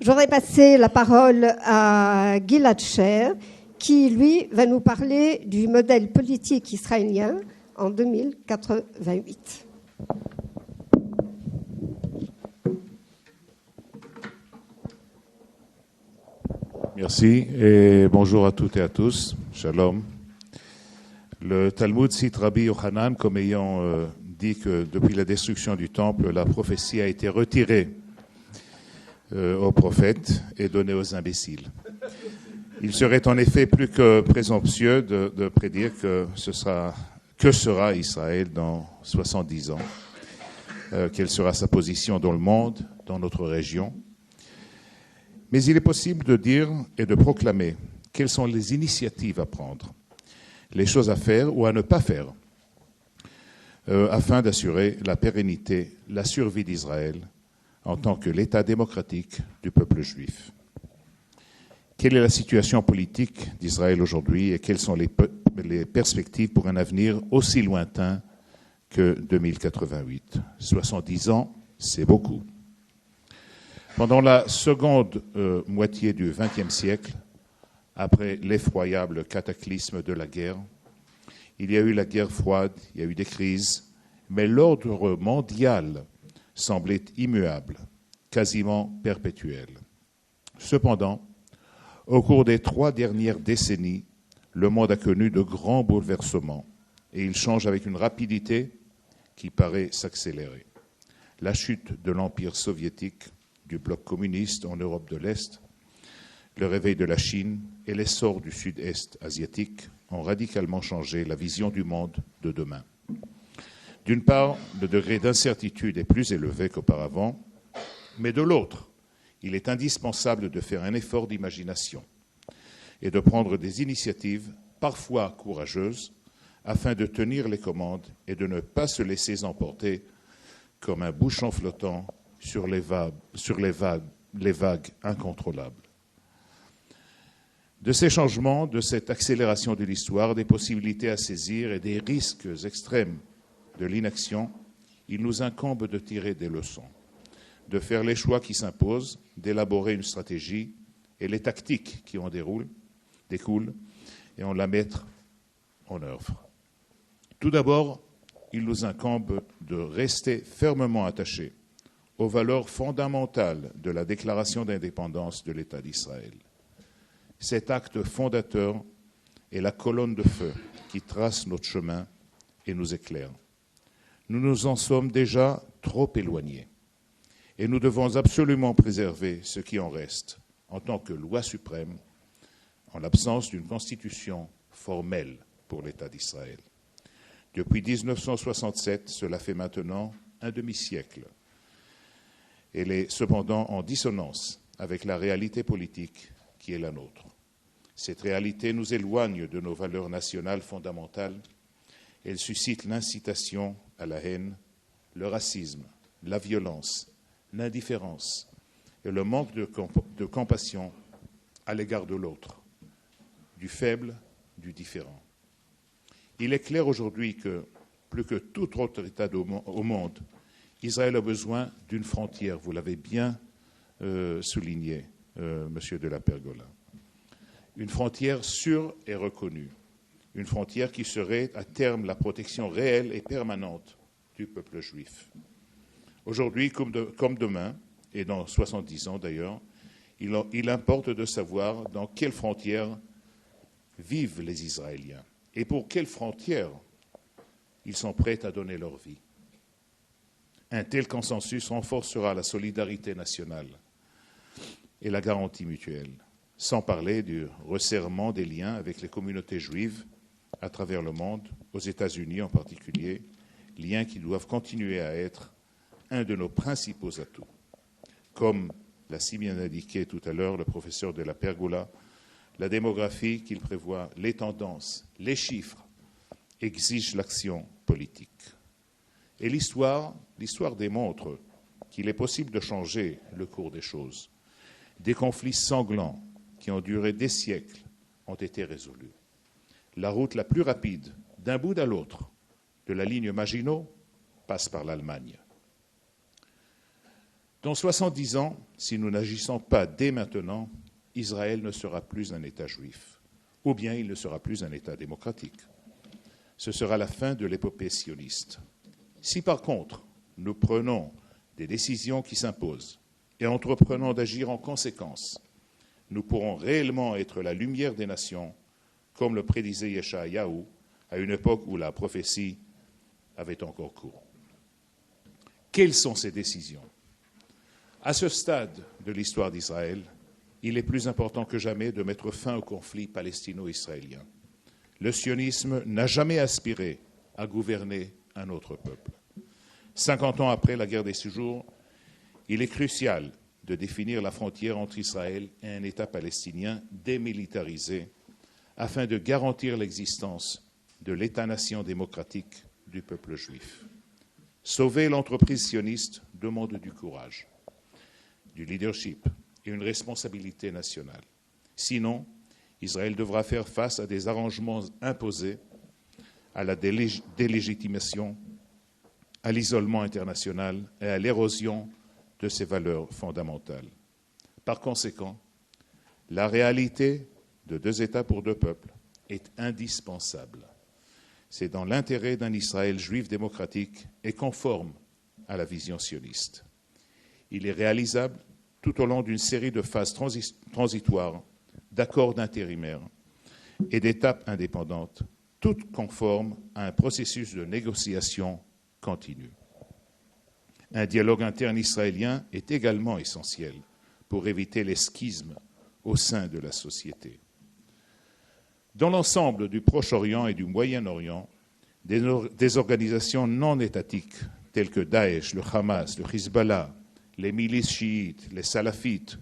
j'aurais passé la parole à Gilad Sher, qui, lui, va nous parler du modèle politique israélien en 2088. Merci et bonjour à toutes et à tous. Shalom. Le Talmud cite Rabbi Yochanan comme ayant dit que depuis la destruction du temple, la prophétie a été retirée aux prophètes et donnée aux imbéciles. Il serait en effet plus que présomptueux de prédire que sera Israël dans 70 ans, quelle sera sa position dans le monde, dans notre région. Mais il est possible de dire et de proclamer quelles sont les initiatives à prendre, les choses à faire ou à ne pas faire, afin d'assurer la pérennité, la survie d'Israël en tant que l'État démocratique du peuple juif. Quelle est la situation politique d'Israël aujourd'hui et quelles sont les perspectives pour un avenir aussi lointain que 2088 ? 70 ans, c'est beaucoup. Pendant la seconde moitié du XXe siècle, après l'effroyable cataclysme de la guerre, il y a eu la guerre froide, il y a eu des crises, mais l'ordre mondial semblait immuable, quasiment perpétuel. Cependant, au cours des 3 dernières décennies, le monde a connu de grands bouleversements et il change avec une rapidité qui paraît s'accélérer. La chute de l'Empire soviétique, du bloc communiste en Europe de l'Est, le réveil de la Chine et l'essor du Sud-Est asiatique ont radicalement changé la vision du monde de demain. D'une part, le degré d'incertitude est plus élevé qu'auparavant, mais de l'autre, il est indispensable de faire un effort d'imagination et de prendre des initiatives, parfois courageuses, afin de tenir les commandes et de ne pas se laisser emporter comme un bouchon flottant sur les vagues incontrôlables. De ces changements, de cette accélération de l'histoire, des possibilités à saisir et des risques extrêmes de l'inaction, il nous incombe de tirer des leçons, de faire les choix qui s'imposent, d'élaborer une stratégie et les tactiques qui en découlent, et en la mettre en œuvre. Tout d'abord, il nous incombe de rester fermement attachés aux valeurs fondamentales de la déclaration d'indépendance de l'État d'Israël. Cet acte fondateur est la colonne de feu qui trace notre chemin et nous éclaire. Nous nous en sommes déjà trop éloignés et nous devons absolument préserver ce qui en reste en tant que loi suprême en l'absence d'une constitution formelle pour l'État d'Israël. Depuis 1967, cela fait maintenant un demi-siècle. Elle est cependant en dissonance avec la réalité politique qui est la nôtre. Cette réalité nous éloigne de nos valeurs nationales fondamentales. Elle suscite l'incitation à la haine, le racisme, la violence, l'indifférence et le manque de compassion à l'égard de l'autre, du faible, du différent. Il est clair aujourd'hui que, plus que tout autre État au monde, Israël a besoin d'une frontière, vous l'avez bien souligné, Monsieur de la Pergola. Une frontière sûre et reconnue, une frontière qui serait à terme la protection réelle et permanente du peuple juif. Aujourd'hui, comme demain, et dans 70 ans d'ailleurs, il importe de savoir dans quelles frontières vivent les Israéliens et pour quelles frontières ils sont prêts à donner leur vie. Un tel consensus renforcera la solidarité nationale et la garantie mutuelle, sans parler du resserrement des liens avec les communautés juives à travers le monde, aux États-Unis en particulier, liens qui doivent continuer à être un de nos principaux atouts. Comme l'a si bien indiqué tout à l'heure le professeur de la Pergola, la démographie qu'il prévoit, les tendances, les chiffres, exigent l'action politique. Et l'histoire démontre qu'il est possible de changer le cours des choses. Des conflits sanglants qui ont duré des siècles ont été résolus. La route la plus rapide, d'un bout à l'autre, de la ligne Maginot, passe par l'Allemagne. Dans 70 ans, si nous n'agissons pas dès maintenant, Israël ne sera plus un État juif, ou bien il ne sera plus un État démocratique. Ce sera la fin de l'épopée sioniste. Si par contre, nous prenons des décisions qui s'imposent et entreprenons d'agir en conséquence, nous pourrons réellement être la lumière des nations, comme le prédisait Yeshayahu à une époque où la prophétie avait encore cours. Quelles sont ces décisions? À ce stade de l'histoire d'Israël, il est plus important que jamais de mettre fin au conflit palestino-israélien. Le sionisme n'a jamais aspiré à gouverner un autre peuple. 50 ans après la guerre des 6 jours, il est crucial de définir la frontière entre Israël et un État palestinien démilitarisé afin de garantir l'existence de l'État-nation démocratique du peuple juif. Sauver l'entreprise sioniste demande du courage, du leadership et une responsabilité nationale. Sinon, Israël devra faire face à des arrangements imposés, à la délégitimation, à l'isolement international et à l'érosion de ses valeurs fondamentales. Par conséquent, la réalité de 2 États pour 2 peuples est indispensable. C'est dans l'intérêt d'un Israël juif démocratique et conforme à la vision sioniste. Il est réalisable tout au long d'une série de phases transitoires, d'accords d'intérimaires et d'étapes indépendantes, toutes conformes à un processus de négociation continu. Un dialogue interne israélien est également essentiel pour éviter les schismes au sein de la société. Dans l'ensemble du Proche-Orient et du Moyen-Orient, des organisations non étatiques telles que Daesh, le Hamas, le Hezbollah, les milices chiites, les salafites,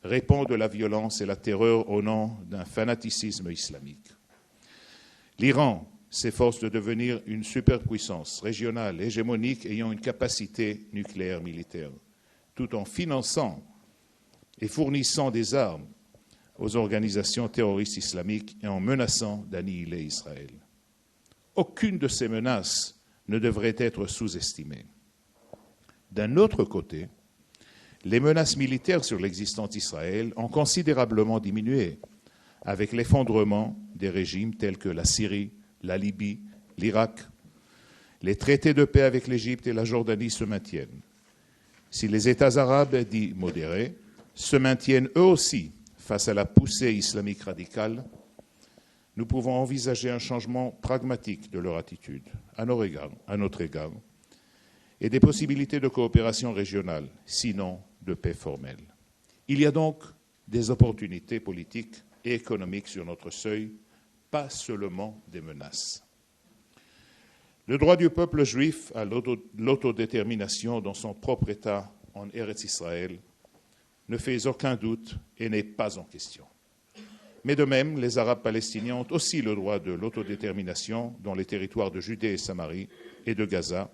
répandent de la violence et la terreur au nom d'un fanaticisme islamique. L'Iran s'efforce de devenir une superpuissance régionale hégémonique ayant une capacité nucléaire militaire, tout en finançant et fournissant des armes aux organisations terroristes islamiques et en menaçant d'annihiler Israël. Aucune de ces menaces ne devrait être sous-estimée. D'un autre côté, les menaces militaires sur l'existence d'Israël ont considérablement diminué avec l'effondrement des régimes tels que la Syrie, la Libye, l'Irak. Les traités de paix avec l'Égypte et la Jordanie se maintiennent. Si les États arabes dits modérés se maintiennent eux aussi face à la poussée islamique radicale, nous pouvons envisager un changement pragmatique de leur attitude à notre égard, et des possibilités de coopération régionale, sinon de paix formelle. Il y a donc des opportunités politiques et économiques sur notre seuil, pas seulement des menaces. Le droit du peuple juif à l'autodétermination dans son propre État en Eretz Israël ne fait aucun doute et n'est pas en question. Mais de même, les Arabes palestiniens ont aussi le droit de l'autodétermination dans les territoires de Judée et Samarie et de Gaza,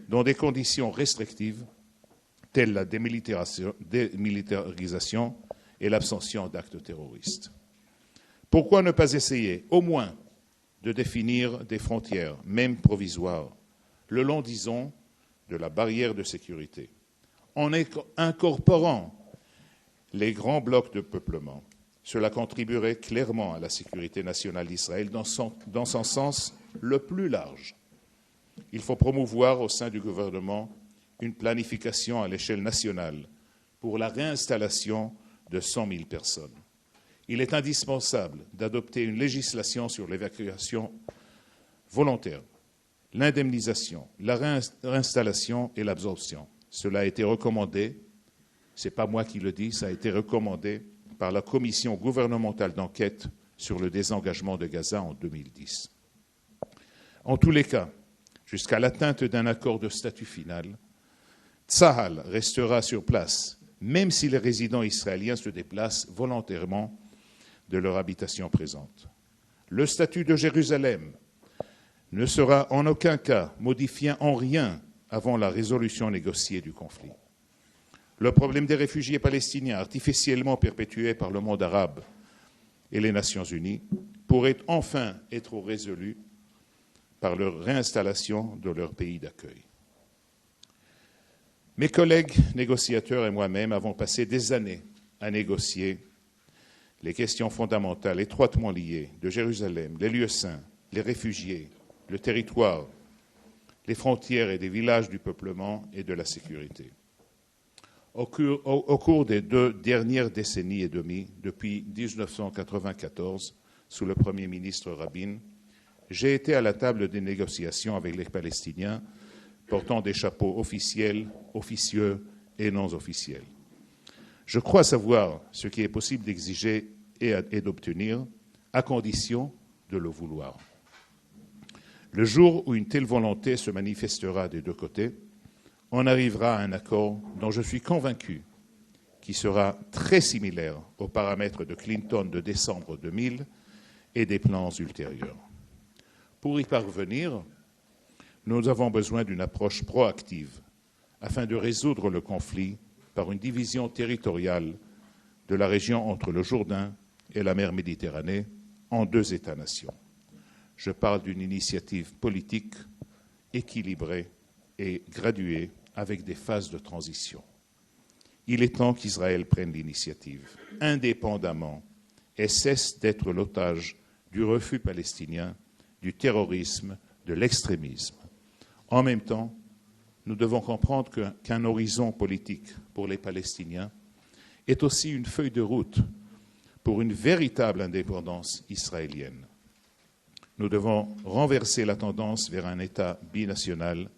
dans des conditions restrictives telles la démilitarisation et l'abstention d'actes terroristes. Pourquoi ne pas essayer, au moins, de définir des frontières, même provisoires, le long, disons, de la barrière de sécurité, en incorporant les grands blocs de peuplement? Cela contribuerait clairement à la sécurité nationale d'Israël dans son sens le plus large. Il faut promouvoir au sein du gouvernement une planification à l'échelle nationale pour la réinstallation de 100 000 personnes. Il est indispensable d'adopter une législation sur l'évacuation volontaire, l'indemnisation, la réinstallation et l'absorption. Cela a été recommandé, ce n'est pas moi qui le dis, ça a été recommandé par la commission gouvernementale d'enquête sur le désengagement de Gaza en 2010. En tous les cas, jusqu'à l'atteinte d'un accord de statut final, Tsahal restera sur place, même si les résidents israéliens se déplacent volontairement de leur habitation présente. Le statut de Jérusalem ne sera en aucun cas modifié en rien avant la résolution négociée du conflit. Le problème des réfugiés palestiniens, artificiellement perpétué par le monde arabe et les Nations unies, pourrait enfin être résolu par leur réinstallation dans leur pays d'accueil. Mes collègues négociateurs et moi-même avons passé des années à négocier les questions fondamentales étroitement liées de Jérusalem, les lieux saints, les réfugiés, le territoire, les frontières et des villages du peuplement et de la sécurité. Au cours des 2 dernières décennies et demie, depuis 1994, sous le Premier ministre Rabin, j'ai été à la table des négociations avec les Palestiniens portant des chapeaux officiels, officieux et non officiels. Je crois savoir ce qui est possible d'exiger et d'obtenir, à condition de le vouloir. Le jour où une telle volonté se manifestera des 2 côtés, on arrivera à un accord dont je suis convaincu qui sera très similaire aux paramètres de Clinton de décembre 2000 et des plans ultérieurs. Pour y parvenir, nous avons besoin d'une approche proactive afin de résoudre le conflit par une division territoriale de la région entre le Jourdain et la mer Méditerranée en 2 États-nations. Je parle d'une initiative politique équilibrée et graduée avec des phases de transition. Il est temps qu'Israël prenne l'initiative, indépendamment, et cesse d'être l'otage du refus palestinien, du terrorisme, de l'extrémisme. En même temps, nous devons comprendre qu'un horizon politique pour les Palestiniens est aussi une feuille de route pour une véritable indépendance israélienne. Nous devons renverser la tendance vers un État binational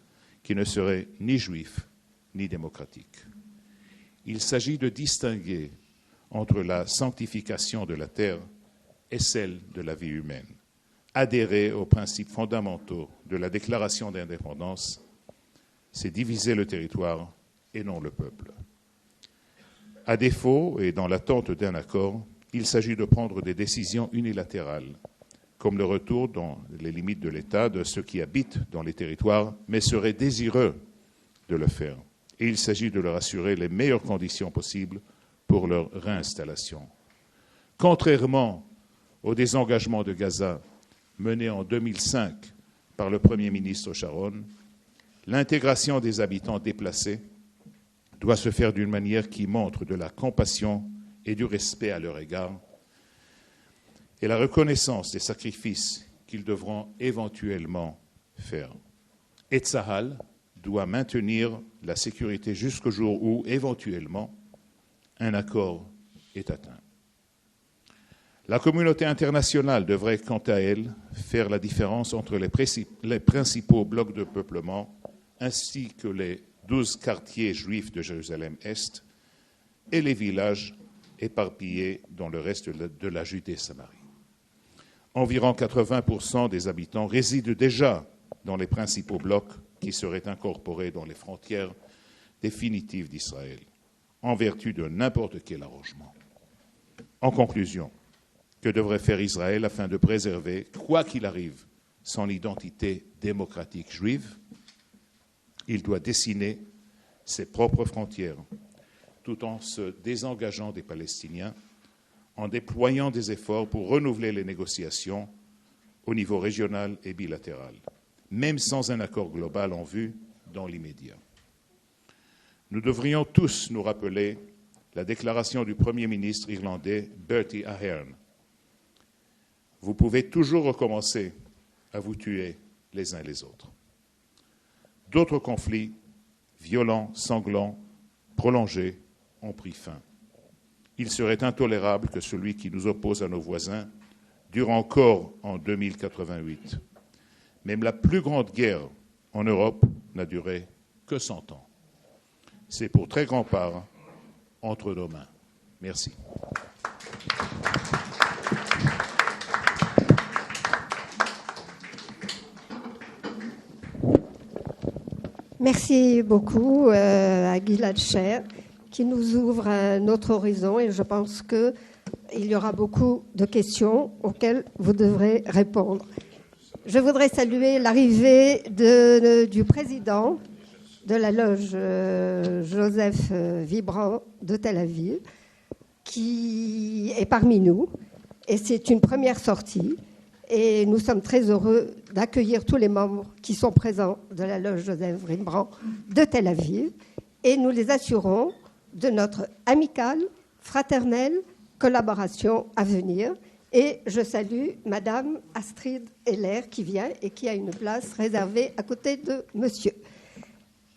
qui ne serait ni juif ni démocratique. Il s'agit de distinguer entre la sanctification de la terre et celle de la vie humaine. Adhérer aux principes fondamentaux de la déclaration d'indépendance, c'est diviser le territoire et non le peuple. À défaut, et dans l'attente d'un accord, il s'agit de prendre des décisions unilatérales, comme le retour dans les limites de l'État de ceux qui habitent dans les territoires, mais seraient désireux de le faire. Et il s'agit de leur assurer les meilleures conditions possibles pour leur réinstallation. Contrairement au désengagement de Gaza mené en 2005 par le Premier ministre Sharon, l'intégration des habitants déplacés doit se faire d'une manière qui montre de la compassion et du respect à leur égard, et la reconnaissance des sacrifices qu'ils devront éventuellement faire. Et Tzahal doit maintenir la sécurité jusqu'au jour où, éventuellement, un accord est atteint. La communauté internationale devrait, quant à elle, faire la différence entre les principaux blocs de peuplement ainsi que les 12 quartiers juifs de Jérusalem-Est et les villages éparpillés dans le reste de la Judée-Samarie. Environ 80% des habitants résident déjà dans les principaux blocs qui seraient incorporés dans les frontières définitives d'Israël, en vertu de n'importe quel arrangement. En conclusion, que devrait faire Israël afin de préserver, quoi qu'il arrive, son identité démocratique juive? Il doit dessiner ses propres frontières, tout en se désengageant des Palestiniens, en déployant des efforts pour renouveler les négociations au niveau régional et bilatéral, même sans un accord global en vue dans l'immédiat. Nous devrions tous nous rappeler la déclaration du Premier ministre irlandais Bertie Ahern. Vous pouvez toujours recommencer à vous tuer les uns les autres. D'autres conflits, violents, sanglants, prolongés, ont pris fin. Il serait intolérable que celui qui nous oppose à nos voisins dure encore en 2088. Même la plus grande guerre en Europe n'a duré que 100 ans. C'est pour très grand part entre nos mains. Merci. Merci beaucoup à Gilad Sher qui nous ouvre un autre horizon et je pense qu'il y aura beaucoup de questions auxquelles vous devrez répondre. Je voudrais saluer l'arrivée du président de la loge Joseph Vibrant de Tel Aviv qui est parmi nous et c'est une première sortie. Et nous sommes très heureux d'accueillir tous les membres qui sont présents de la loge Joseph Vibrant de Tel Aviv. et nous les assurons de notre amicale, fraternelle collaboration à venir. Et je salue Madame Astrid Heller qui vient et qui a une place réservée à côté de Monsieur.